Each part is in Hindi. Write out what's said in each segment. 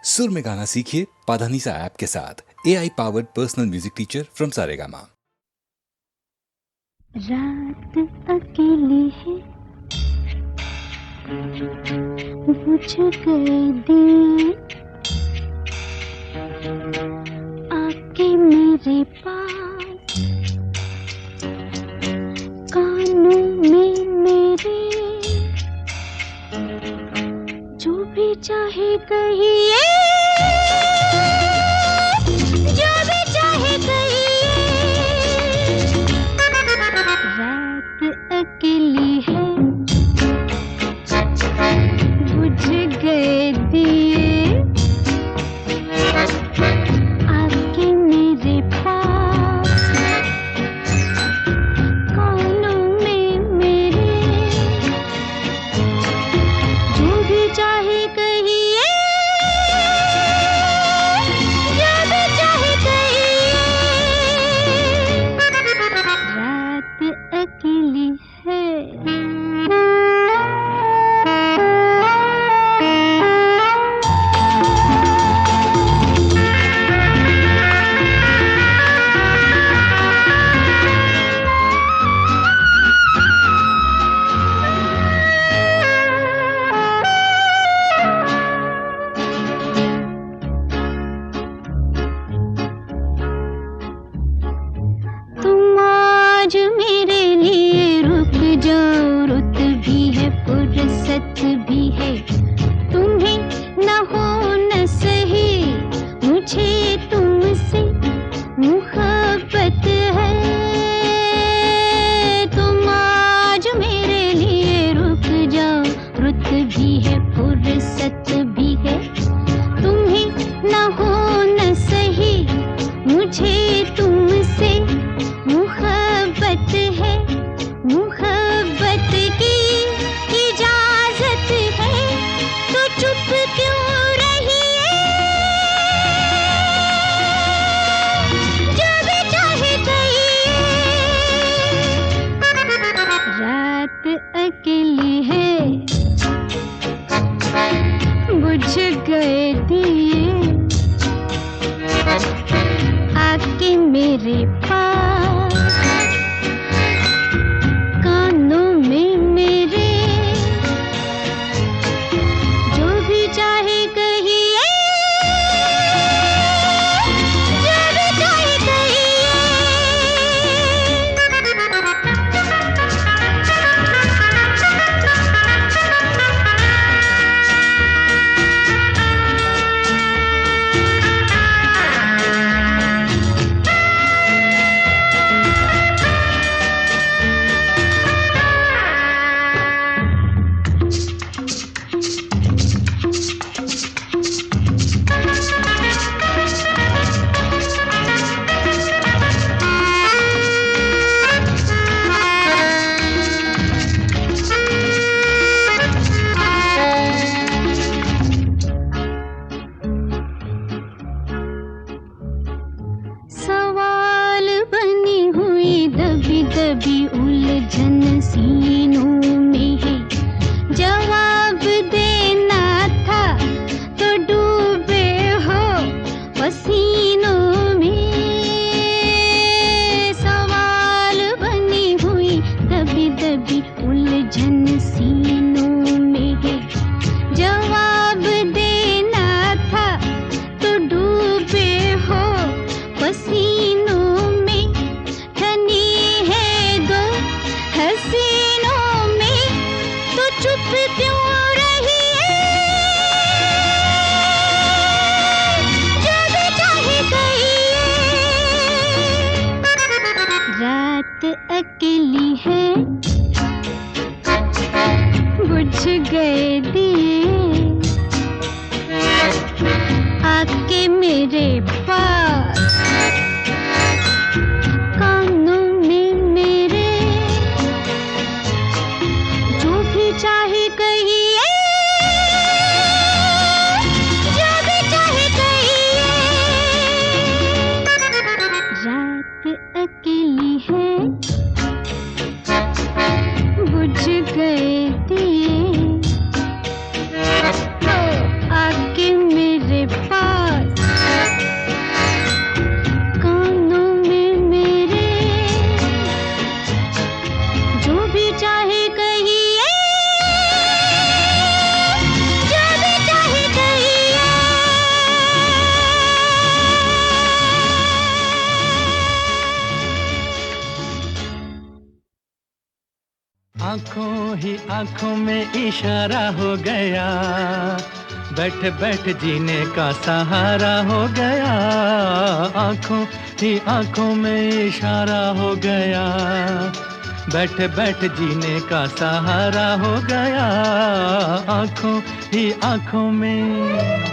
सुर में गाना सीखिए पाधानीसा ऐप के साथ। AI powered personal music teacher from Saregama. रात अकेली है, बुझ गए दिए, आके मेरे पास, कानों में मेरे, जो भी चाहे कहिए, जो भी चाहे कहिए। रात अकेली है, बुझ गए दिए, आके मेरे पास, कानों में मेरे, जो भी चाहे कहिए, जो भी चाहे कहिए। रात अकेली है। तुम आज मेरे लिए रुक जाओ, रुत भी है फुर्सत भी है, तुम्हें न हो न सही, मुझे तुमसे मुहब्बत है। तुम आज मेरे लिए रुक जाओ, रुत भी है फुर्सत भी है, तुम्हें न हो न सही, मुझे तुमसे मुहब्बत है, मुहब्बत की इजाजत है, तो चुप क्यों रही है, जो भी चाहे कहिए। रात अकेली है, बुझ गए दिए, आके मेरे पास, कानों में मेरे, जो भी चाहे कहिए, जो भी चाहे कहिए। सवाल बनी हुई दबी दबी उलझन सीनों में है, जवाब देना था तो डूबे हो पसीनों में। सवाल बनी हुई दबी दबी उलझन सीनों में है, जवाब देना था तो डूबे हो पसीनों में, ठनी है दो हसीनों में, तो चुप क्यों रही है, जो भी चाहे कहिए। रात अकेली है, बुझ गए दिए, आके मेरे पास, कानों में मेरे, जो भी चाहे कहिए, जो भी चाहे कहिए। रात अकेली है, बुझ गए दिए, आके मेरे आंखों ही आंखों में इशारा हो गया, बैठ बैठ जीने का सहारा हो गया। आंखों ही आंखों में इशारा हो गया, बैठ बैठ जीने का सहारा हो गया। आंखों ही आंखों में।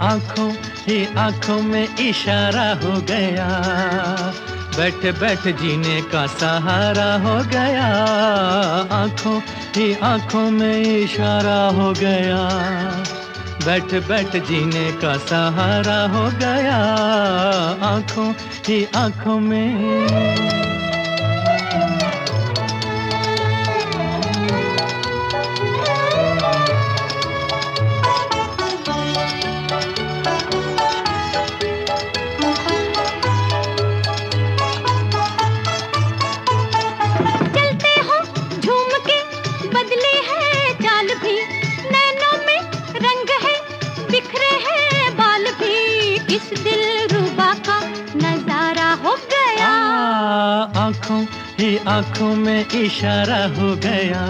आंखों ही आंखों में इशारा हो गया, बैठ बैठ जीने का सहारा हो गया। आंखों ही आंखों में इशारा हो गया, बैठ बैठ जीने का सहारा हो गया। आंखों ही आंखों में। आंखों ही आंखों में इशारा हो गया,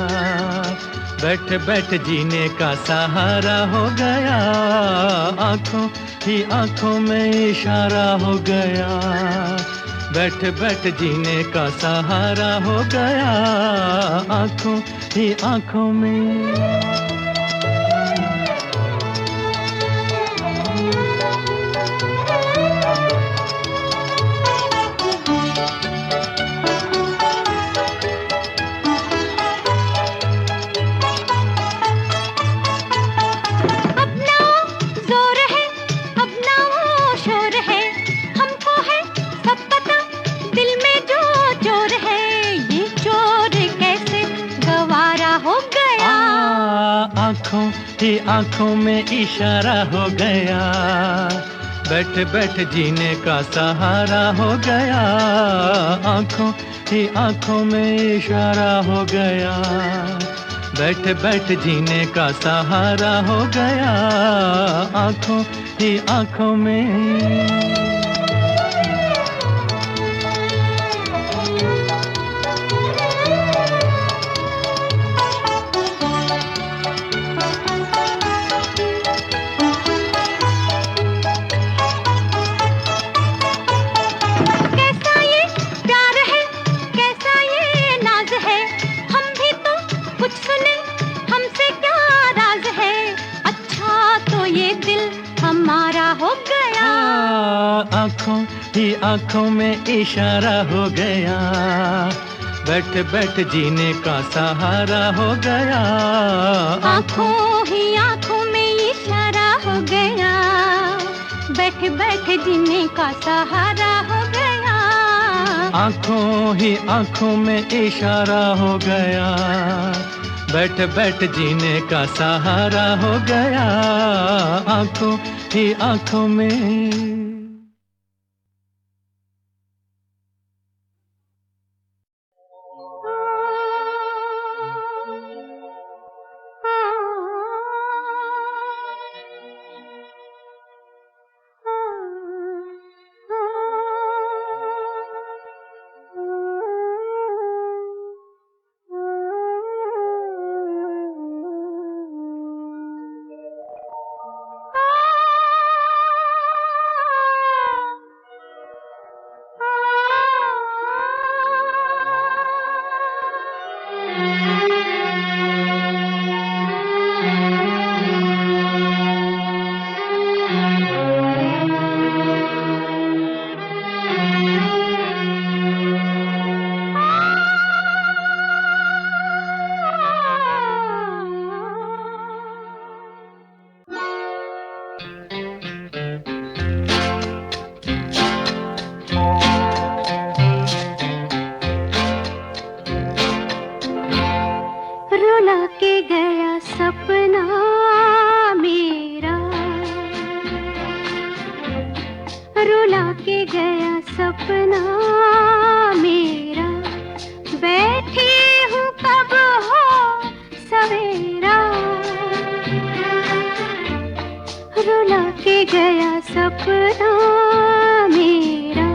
बैठ बैठ जीने का सहारा हो गया। आंखों ही आंखों में इशारा हो गया, बैठ बैठ जीने का सहारा हो गया। आंखों ही आंखों में। आंखों ही आंखों में इशारा हो गया, बैठ बैठ जीने का सहारा हो गया। आंखों ही आंखों में इशारा हो गया, बैठ बैठ जीने का सहारा हो गया। आंखों ही आंखों में। आंखों ही आंखों में इशारा हो गया, बैठ बैठ जीने का सहारा हो गया। आंखों ही आंखों में इशारा हो गया, बैठ बैठ जीने का सहारा हो गया। आंखों ही आंखों में इशारा हो गया, बैठ बैठ जीने का सहारा हो गया। आंखों ही आंखों में। रुला के गया सपना मेरा, बैठी हूँ कब हो सवेरा, रुला के गया सपना मेरा।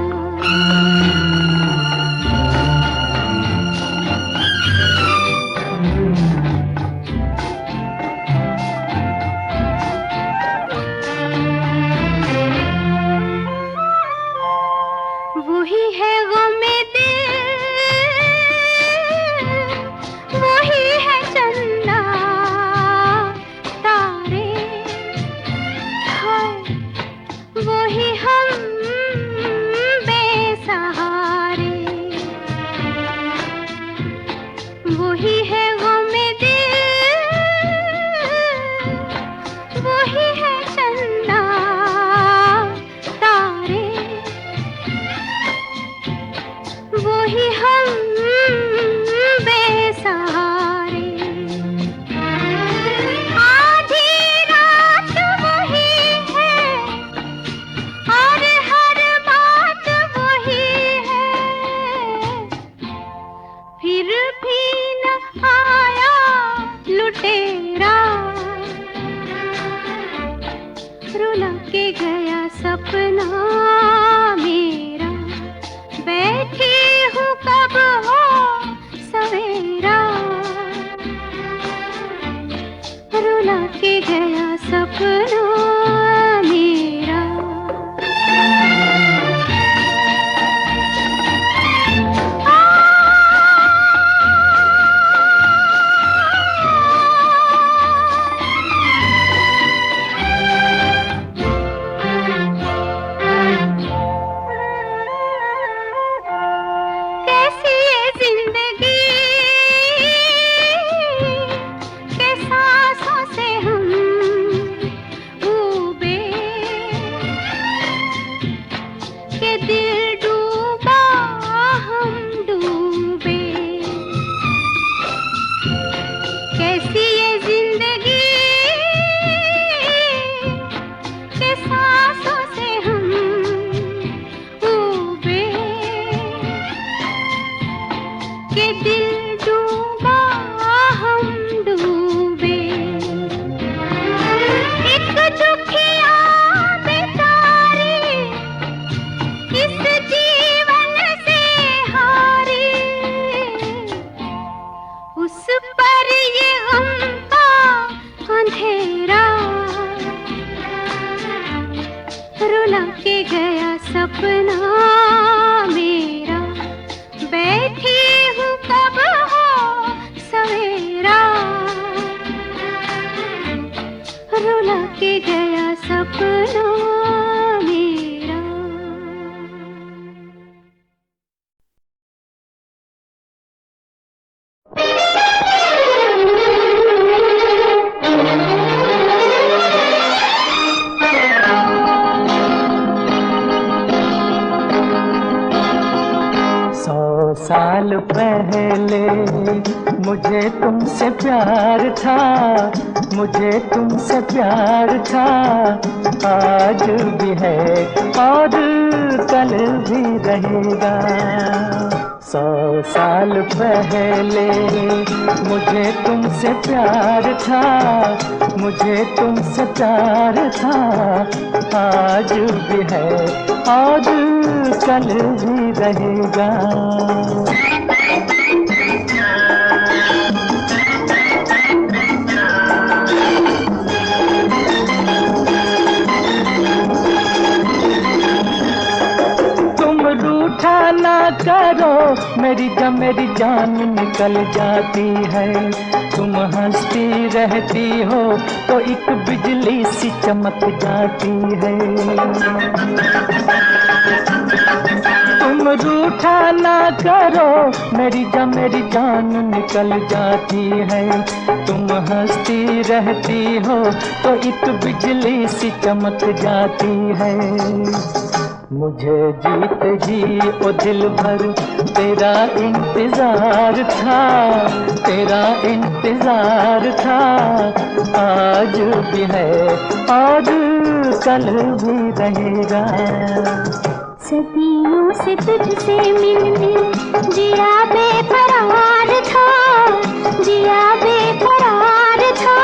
वही है गमे दिल, वही है चंदा तारे, हाय वही हम बेसहारे, वही है गमे दिल, वही है चंदा तारे, वही हम बेसहारे, आधी रात वही है और हर बात वही है, फिर भी न आया लुटेरा, रुला के गया सपना मेरा, बैठी हूँ कब हो सवेरा, रुला के गया सपना मेरा। कैसी ये जिंदगी के सांसों से हम डूबे, के दिल डूबा हम डूबे, कैसी ये जिंदगी के सांसों से हम डूबे, के दिल डूबा हम डूबे, एक दुखिया बेचारी इस जीवन से हारी, उस पर ये गम का अंधेरा, रुला के गया सपना मेरा, बैठी हूँ कब हो सवेरा, रुला के गया सपना मेरा। साल पहले मुझे तुमसे प्यार था, मुझे तुमसे प्यार था, आज भी है और कल भी रहेगा। 100 साल पहले मुझे तुमसे प्यार था, मुझे तुमसे प्यार था, आज भी है और कल भी रहेगा। तुम रूठा ना करो, मेरी जान निकल जाती है। तुम हंसती रहती हो तो एक बिजली सी चमक जाती है। तुम रूठा ना करो, मेरी जान निकल जाती है। तुम हंसती रहती हो तो एक बिजली सी चमक जाती है। मुझे जीते जी ओ दिल भर तेरा इंतजार था, तेरा इंतजार था, आज भी है और कल भी रहेगा। सदियों से तुझसे मिलने जिया बेकरार था, जिया बेकरार था,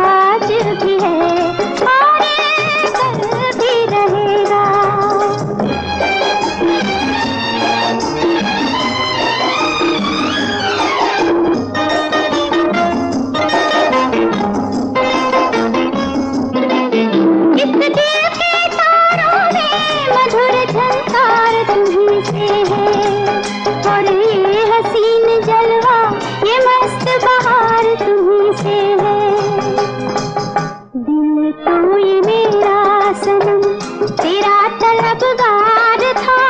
आज भी है और कल भी रहेगा। इस दिल के तारों में मधुर झंकार तुम्हीं से है, और ये हसीन जलवा ये मस्त बहार तुम्हीं से है। दिल तो ये मेरा सनम तेरा तलबगार था,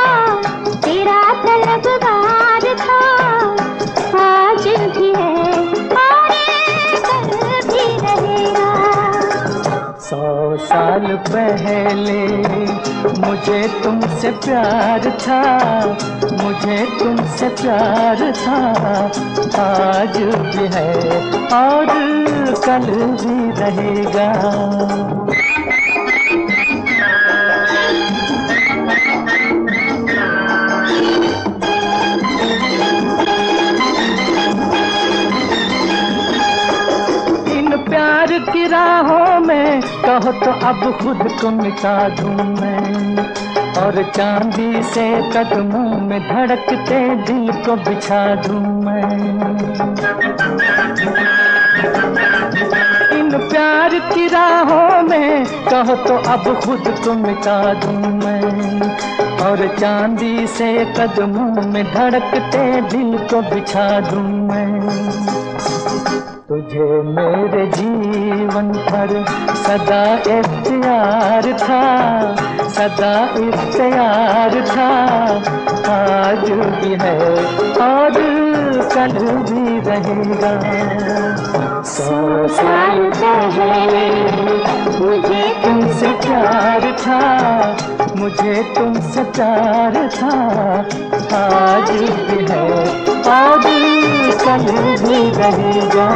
तेरा तलबगार था, आज भी है और कल भी रहेगा। 100 साल पहले मुझे तुमसे प्यार था, मुझे तुमसे प्यार था, आज भी है और कल भी रहेगा। इन प्यार की राहों में कहो तो अब खुद को मिटा दूं मैं, और चांदी से कदमों में धड़कते दिल को बिछा दूं मैं। इन प्यार की राहों में कहो तो अब खुद को मिटा दूं मैं, और चांदी से कदमों में धड़कते दिल को बिछा दूं मैं। तुझे मेरे जीवन पर सदा इख्तियार था, सदा इख्तियार था, आज भी है और कल भी रहेगा। 100 साल पहले मुझे तुमसे प्यार था, मुझे तुमसे प्यार था, आज भी है और कल भी रहेगा।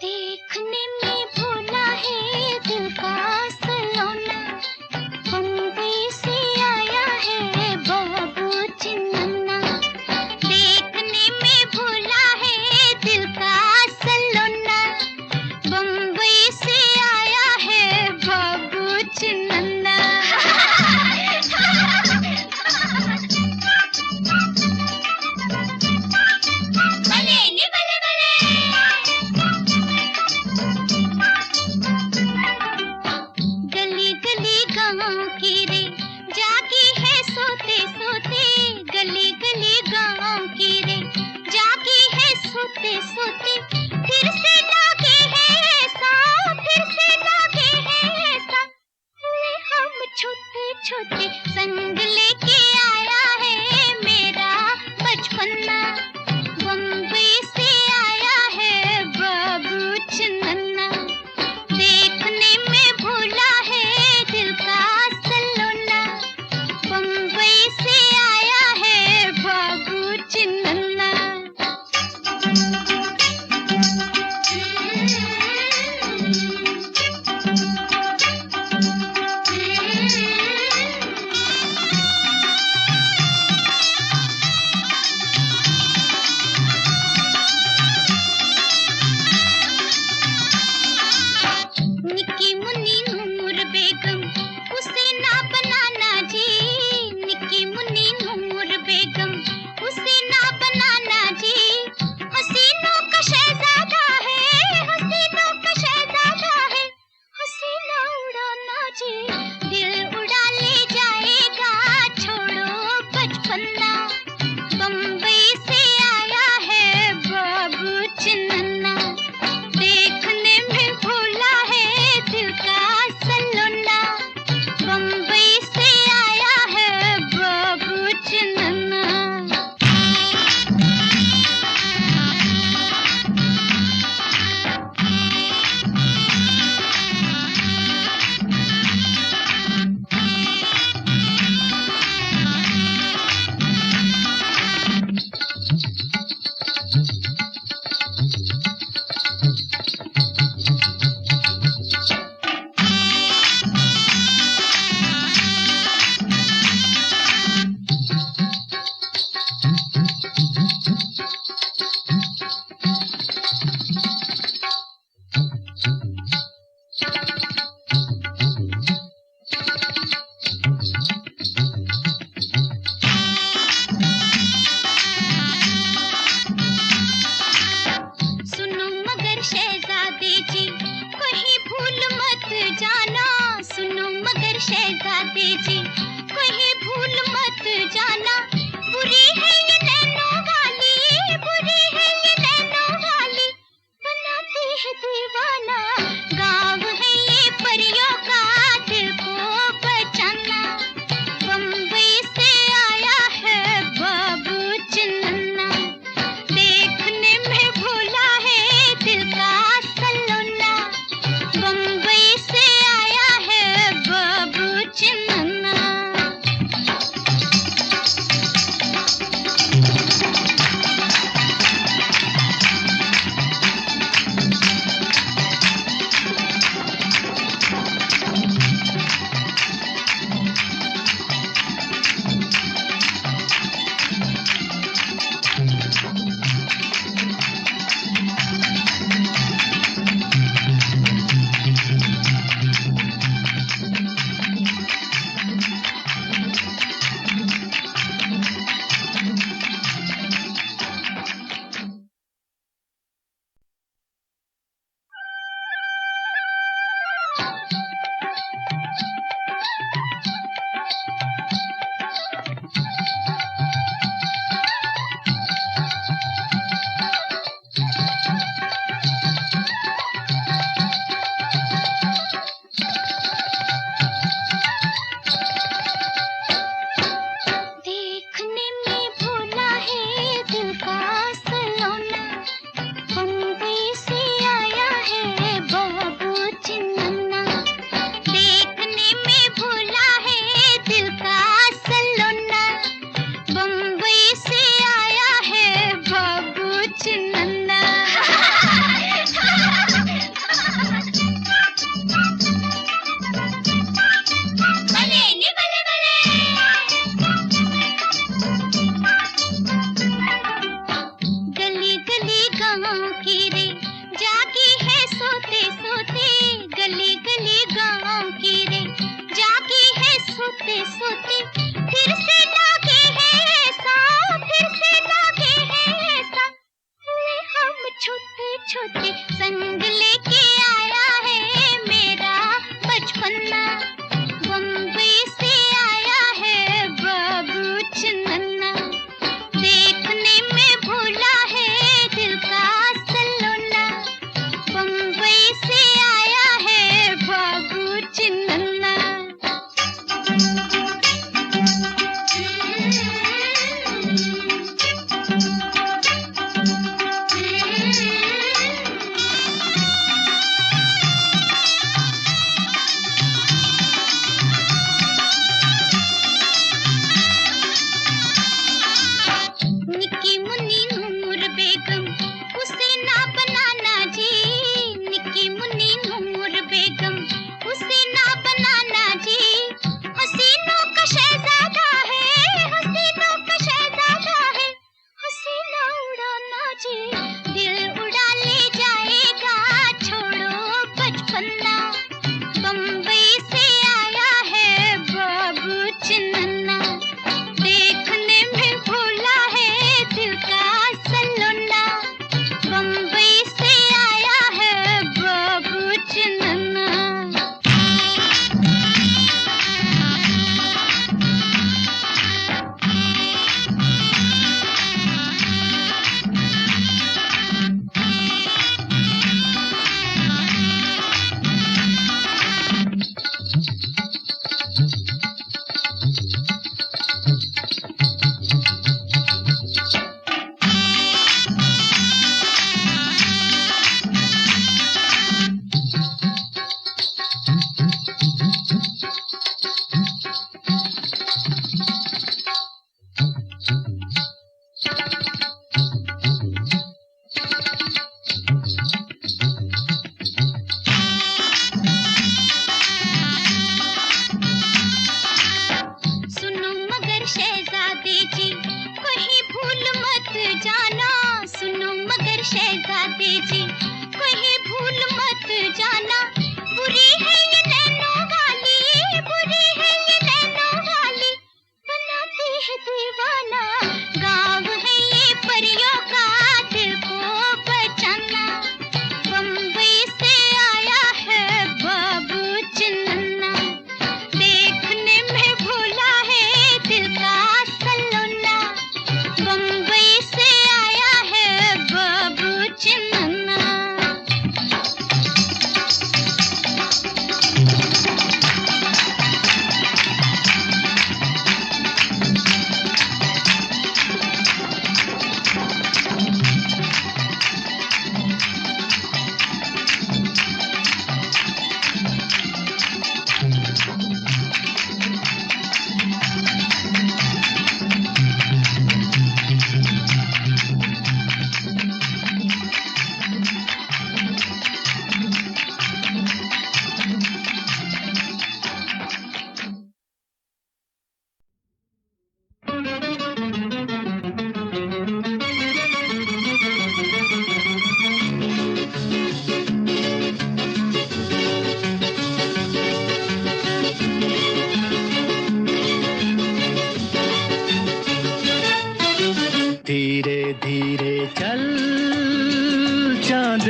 देखने में भोला है दिल का सलोना, बम्बई से आया है बाबू चिन्नन्ना। देखने में भोला है दिल का सलोना, बम्बई से आया है बाबू चिन्नन्ना। भले नी भले भले। गली गली गाँव की रे जागी है सोते सोते, गली गली गाँव की रे जागी है सोते सोते, फिर से लागे है ऐसा, फिर से लागे है ऐसा, ले हम छोटे छोटे संग लेके आया है मेरा बचपना, बम्बई से आया है बाबू चिन्नन्ना। देखने में भोला है दिल का सलोना, बम्बई से आया है बाबू चिन्नन्ना। निकी मुन्नी नूर बेगम उसे ना बनाना जी, निकी मुन्नी नूर बेगम उसे ना बनाना जी, हसीनों का शहजादा है, हसीनों का शहजादा है, हसीना उड़ाना जी, दिल उड़ा ले जाएगा छोड़ो बचपना, बम्बई से आया है बाबू चिन्नन्ना। देखने में भोला है दिल का सलोना, बम्बई से आया है बाबू चिन्नन्ना।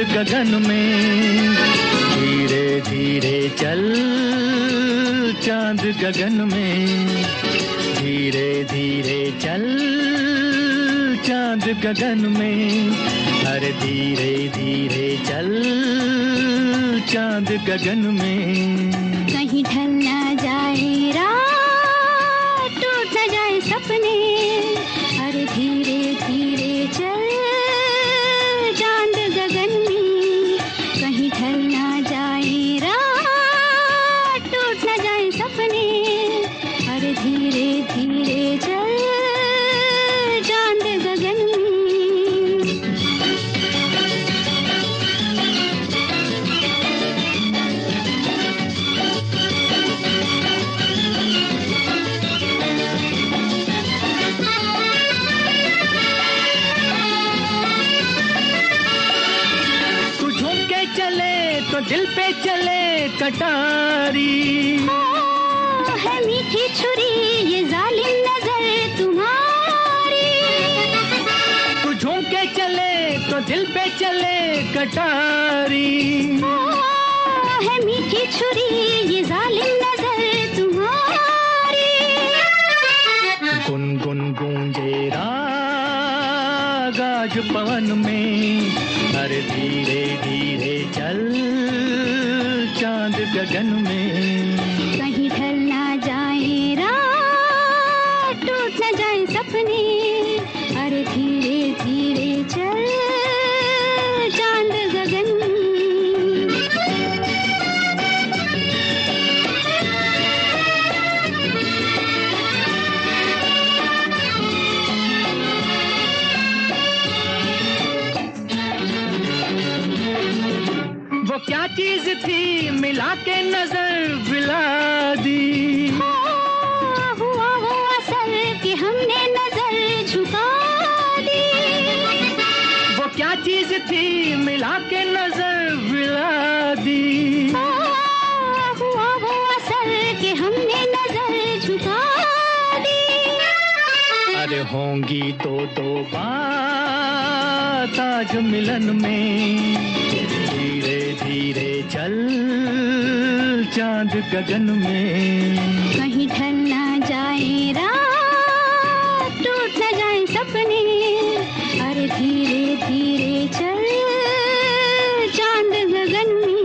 गगन में। धीरे धीरे चल चांद गगन में, धीरे धीरे चल चांद गगन में। अरे धीरे धीरे चल चांद गगन में। कहीं ढल ना जाए रात, टूट ना जाए सपने। अरे धीरे धीरे चल चांद गगन में। कहीं ढल ना जाए रात, टूट ना जाए सपने। अरे धीरे धीरे चल चांद गगन में। तो दिल पे चले कटारी। है मीठी छुरी ये जालिम नजर तुम्हारी। तू झूम के चले तो दिल पे चले कटारी। है मीठी छुरी ये जालिम नजर तुम्हारी। गुनगुन गूंजे राग आज पवन में। अरे धीरे धीरे चल चांद गगन में। कहीं ढल ना जाए रात, टूट ना जाए सपने। अरे धीरे धीरे चल चांद गगन में। वो क्या चीज थी मिला के नजर मिला दी। हुआ वो असर कि हमने नजर झुका दी। वो क्या चीज थी मिला के नजर मिला दी। हुआ वो असर कि हमने नजर झुका दी। अरे होंगी दो दो बात आज मिलन में। धीरे धीरे चल चांद गगन में। कहीं ढल ना जाए रात, टूट ना जाए सपने। अरे धीरे धीरे चल चांद गगन में।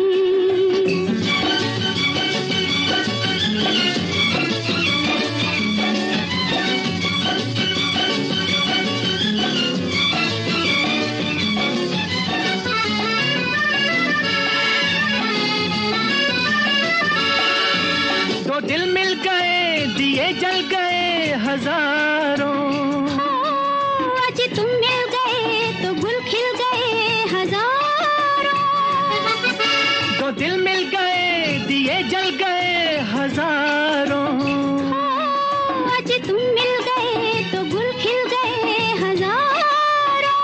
दो दिल मिल गए दिए जल गए हजारों। आज तुम मिल गए तो गुल खिल गए हजारों। दो दिल मिल गए दिए जल गए हजारों। आज तुम मिल गए तो गुल खिल गए हजारों।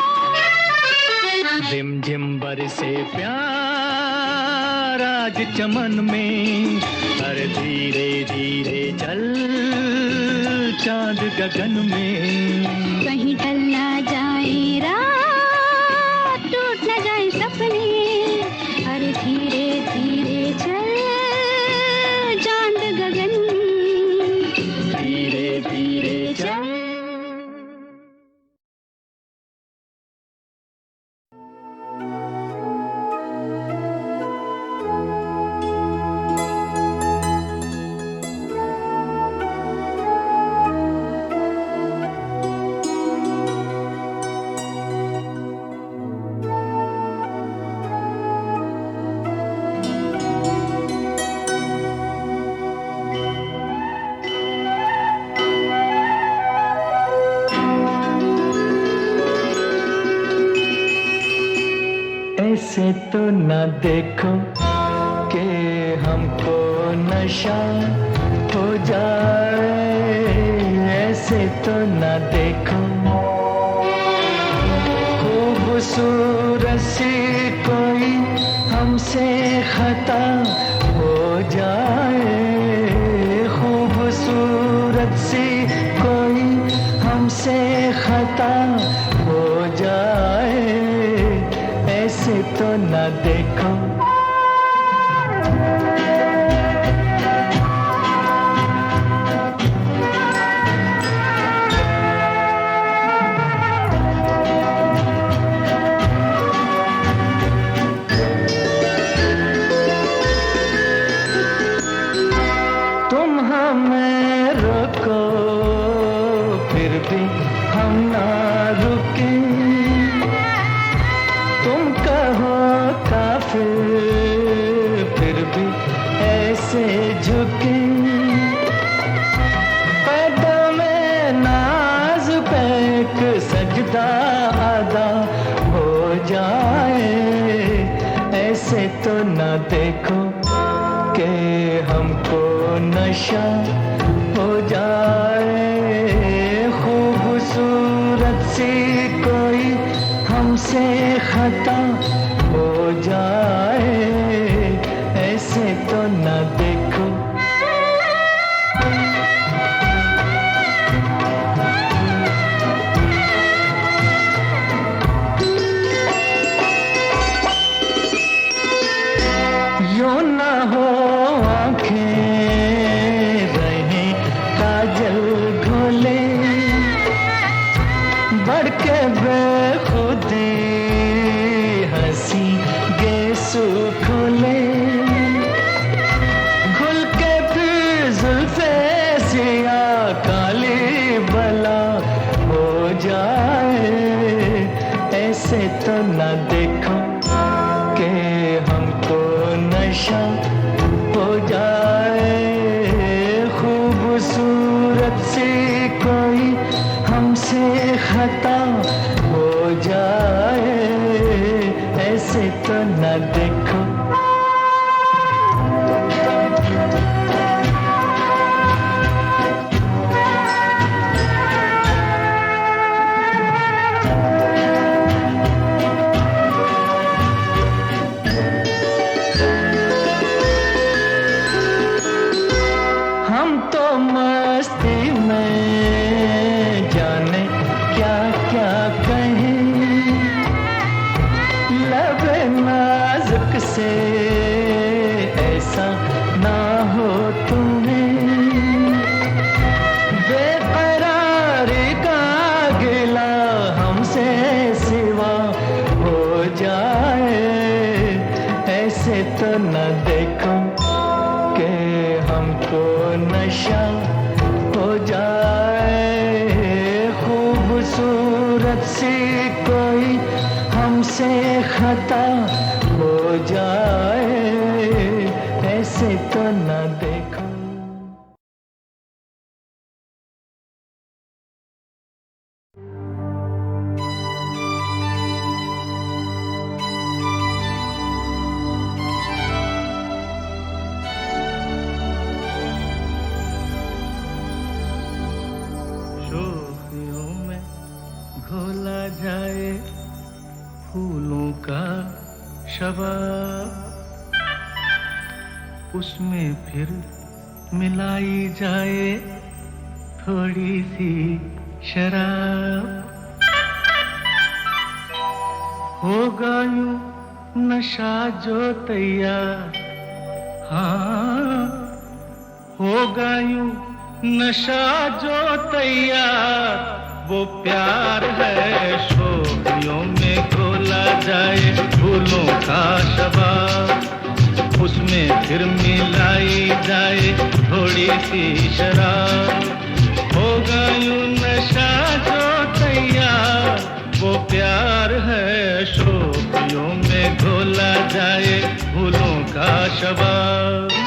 रिम झिम बरसे प्यार आज चमन में। अरे धीरे धीरे चल चांद गगन में। कहीं ढल ना जाए रात, टूट ना जाए सपने। अरे धीरे धीरे चल चांद गगन में। धीरे धीरे चल। ऐसे तो न देखो कि हमको नशा हो जाए। ऐसे तो न देखो खूबसूरत सी कोई हमसे खता हो जाए। खूबसूरत सी कोई हमसे खता हो जाए। ऐसे तो तो न देखो। तुम हमें रोको फिर भी हम ना रुके, तुम कहो काफिर फिर भी ऐसे झुके। कदम-ए नाज पे एक सजदा अदा हो जाए, ऐसे तो न देखो कि हमको नशा हो जाए। खूबसूरत सी कोई हमसे खता हो जाए, ऐसे तो न देखो। यूं न हो आंखें रहें काजल घोले, बढ़ के बेखुदी हंसी गेसू खोले। खुल के फिर जुल्फे सिया काली बला हो जाए, ऐसे तो न देखो कि हमको नशा हो जाए। खूबसूरत सी कोई हमसे खता हो जाए, ऐसे तो न देखो। हम तो मस्ती में जाने क्या क्या कहें, लब नाजुक से ऐसा ना हो तुम्हें। बेकरारी का गिला हमसे सिवा हो जाए, ऐसे तो न देखो कि हमको नशा हो जाए। खूबसूरत सी कोई हमसे खता हो जाए, ऐसे तो न देखो। शोखियों में घोला जाए फूलों का शबाब, उसमें फिर मिलाई जाए थोड़ी सी शराब। होगा यूं नशा जो तैयार, हाँ होगा यूं नशा जो तैयार, वो प्यार है। शोखियों में घोला जाए फूलों का शबाब, उसमें फिर मिलाई जाए थोड़ी सी शराब। होगा यूं नशा जो तैयार, वो प्यार है। शोखियों में घोला जाए फूलों का शबाब।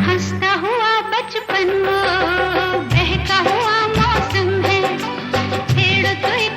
हंसता हुआ बचपन वो बहका हुआ मौसम है, पेड़ तो एक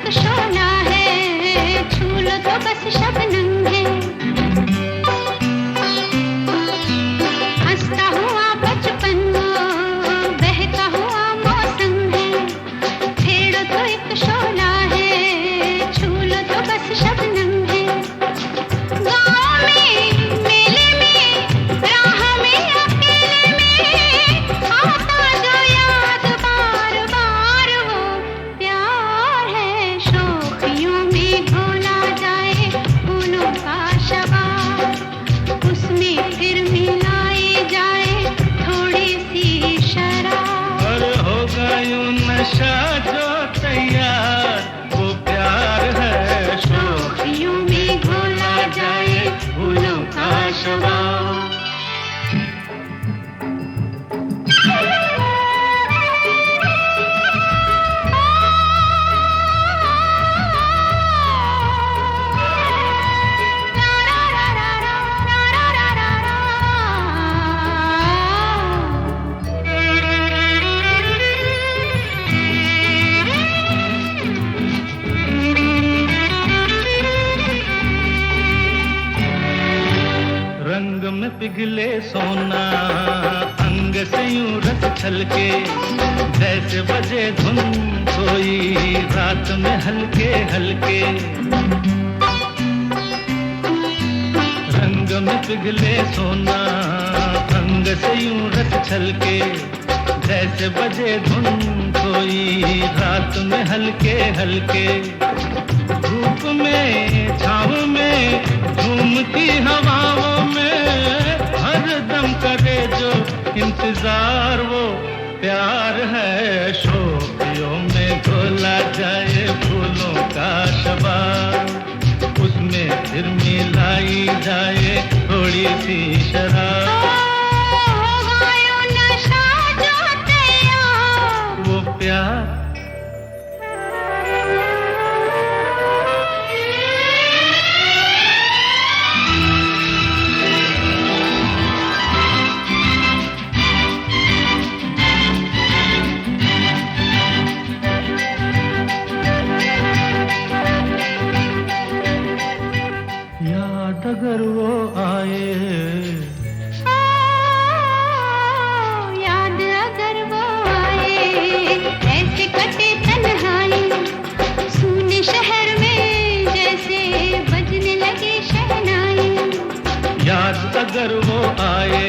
सोना, अंग से यूं रस छलके, जैसे बजे धुन कोई रात में हल्के हल्के। रंग में पिघले सोना, अंग से यूं रस छलके, जैसे बजे धुन कोई रात में हल्के हल्के। धूप में छाँव में झूमती हवाओं में हर दम करे जो इंतजार वो प्यार है। शोखियों में घोला जाए फूलों का शबाब, उसमें फिर मिलाई जाए थोड़ी सी शराब। वो प्यार अगर वो आए, याद अगर वो आए, ऐसे कटे तन्हाई सुने शहर में जैसे बजने लगे शहनाई। याद अगर वो आए,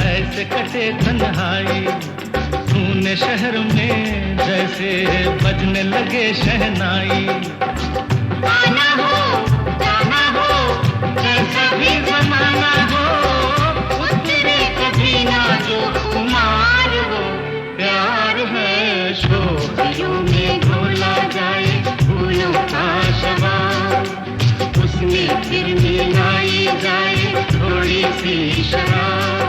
ऐसे कटे तन्हाई सुने शहर में जैसे बजने लगे शहनाई। आना हो जाना हो जैसा भी जमाना हो, उतरे कभी ना जो कुमार हो। प्यार है शोखियों में घोला जाए फूलों का शबाब, उसमें फिर मिलाई जाए थोड़ी सी शराब।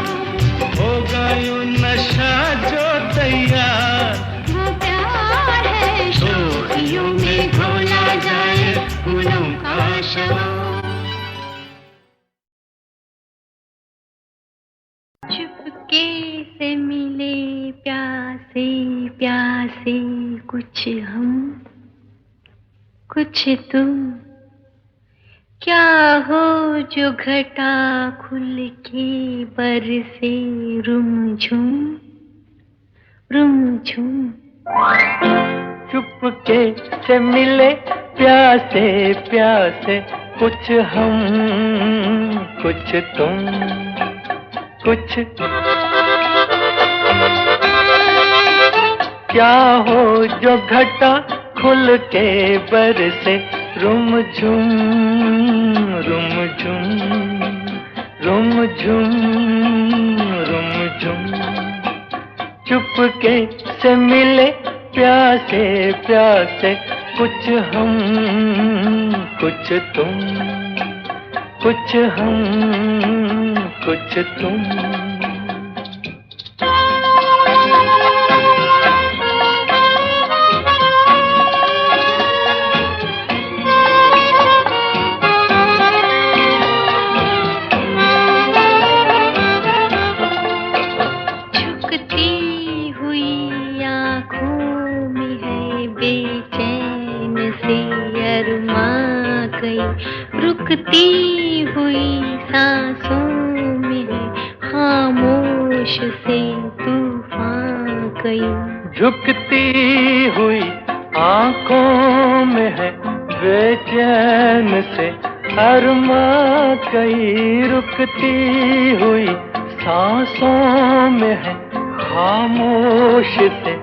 होगा यूं नशा जो तैयार, वो प्यार है शोखियों में घोला जाए फूलों का शबाब। चुपके से मिले प्यासे प्यासे, कुछ हम कुछ तुम। क्या हो जो घटा खुल के बरसे रुमझुम रुमझुम। चुपके से मिले प्यासे प्यासे, कुछ हम कुछ तुम कुछ। क्या हो जो घटा खुल के बरसे रुमझुम रुमझुम रुमझुम रुमझुम। चुपके से मिले प्यासे प्यासे, कुछ हम कुछ तुम कुछ हम कुछ तुम। रुकती हुई सांसों में खामोश से तूफान कई। झुकती हुई आंखों में है बेचैन से अरमा कई। रुकती हुई सांसों में है खामोश से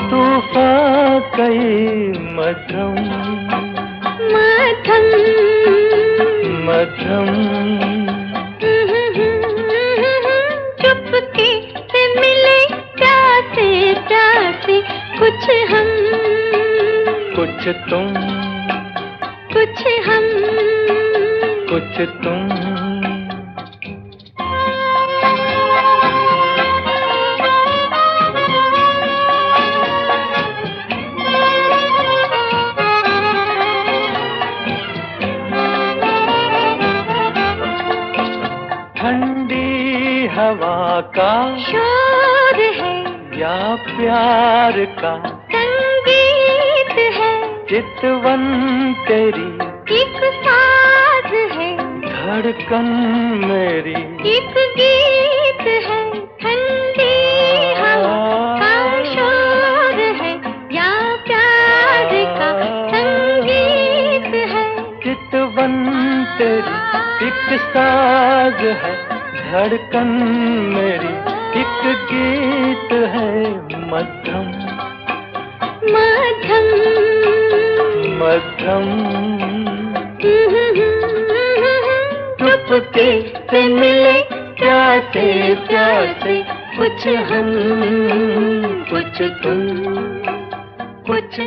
तूफान कई। मध्यम मध्यम मध्यम। चुपके से मिले प्यासे प्यासे, कुछ हम कुछ तुम कुछ हम कुछ तुम। ठंडी हवा का शोर है या प्यार का संगीत है। चितवन तेरी एक साज है धड़कन मेरी एक गीत साज है धड़कन मेरी, एक गीत है मध्यम मध्यम मध्यम। चुपके से मिले प्यासे प्यासे, कुछ हम कुछ तुम कुछ।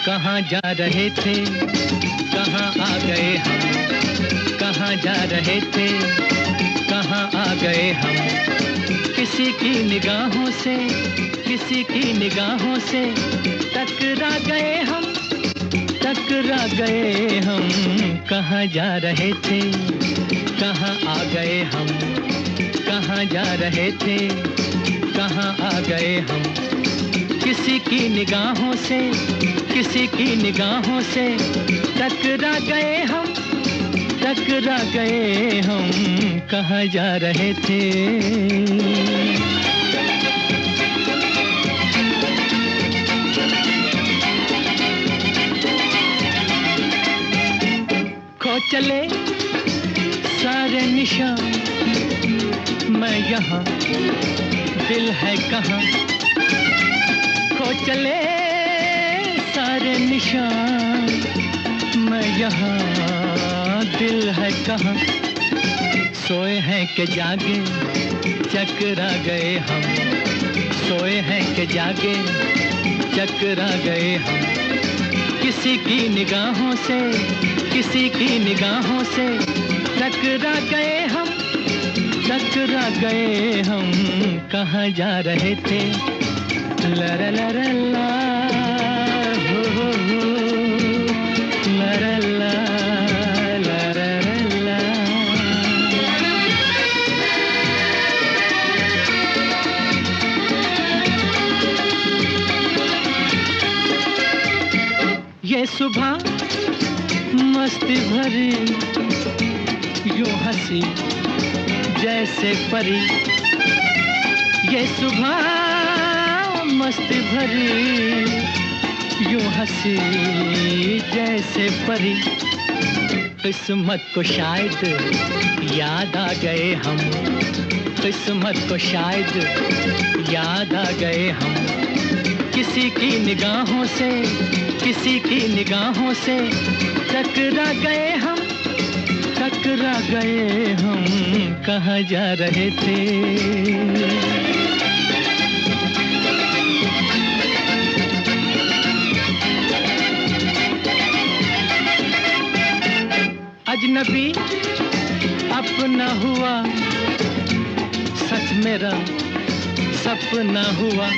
कहाँ जा रहे थे, कहाँ आ गए हम, कहाँ जा रहे थे, कहाँ आ गए हम। किसी की निगाहों से, किसी की निगाहों से टकरा गए हम, टकरा गए हम। कहाँ जा रहे थे, कहाँ आ गए हम, कहाँ जा रहे थे, कहाँ आ गए हम। किसी की निगाहों से, किसी की निगाहों से टकरा गए हम, टकरा गए हम। कहाँ जा रहे थे। खो चले सारे निशान, मैं यहाँ दिल है कहाँ। खो चले सारे निशान, मैं यहाँ दिल है कहाँ। सोए हैं कि जागे चकरा गए हम, सोए हैं कि जागे चकरा गए हम। किसी की निगाहों से, किसी की निगाहों से टकरा गए हम, टकरा गए हम। कहाँ जा रहे थे। ला ला ला ला ला, हो हो, ला ला ला ला ला ला। ये सुबह मस्ती भरी, यूं हंसी जैसे परी। ये सुबह मस्ती भरी, यूं हंसी जैसे परी। किस्मत को शायद याद आ गए हम, किस्मत को शायद याद आ गए हम। किसी की निगाहों से, किसी की निगाहों से टकरा गए हम, टकरा गए हम। कहाँ जा रहे थे। अजनबी अपना हुआ, सच मेरा सपना हुआ।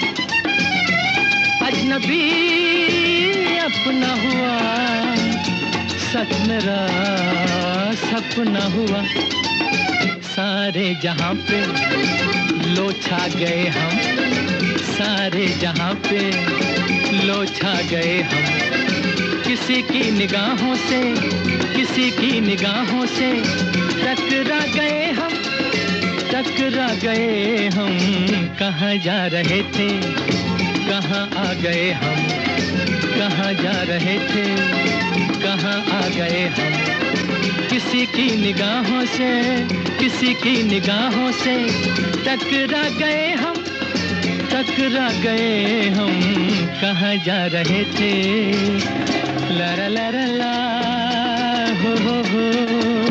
अजनबी अपना हुआ, सच मेरा सपना हुआ। सारे जहां पे लो छा गए हम, सारे जहां पे लो छा गए हम। किसी की निगाहों से, किसी की निगाहों से टकरा गए हम, टकरा गए हम। कहाँ जा रहे थे, कहाँ आ गए हम, कहाँ जा रहे थे, कहाँ आ गए हम। किसी की निगाहों से, किसी की निगाहों से टकरा गए हम, टकरा गए हम। कहाँ जा रहे थे। ला ला ला ला, हो हो।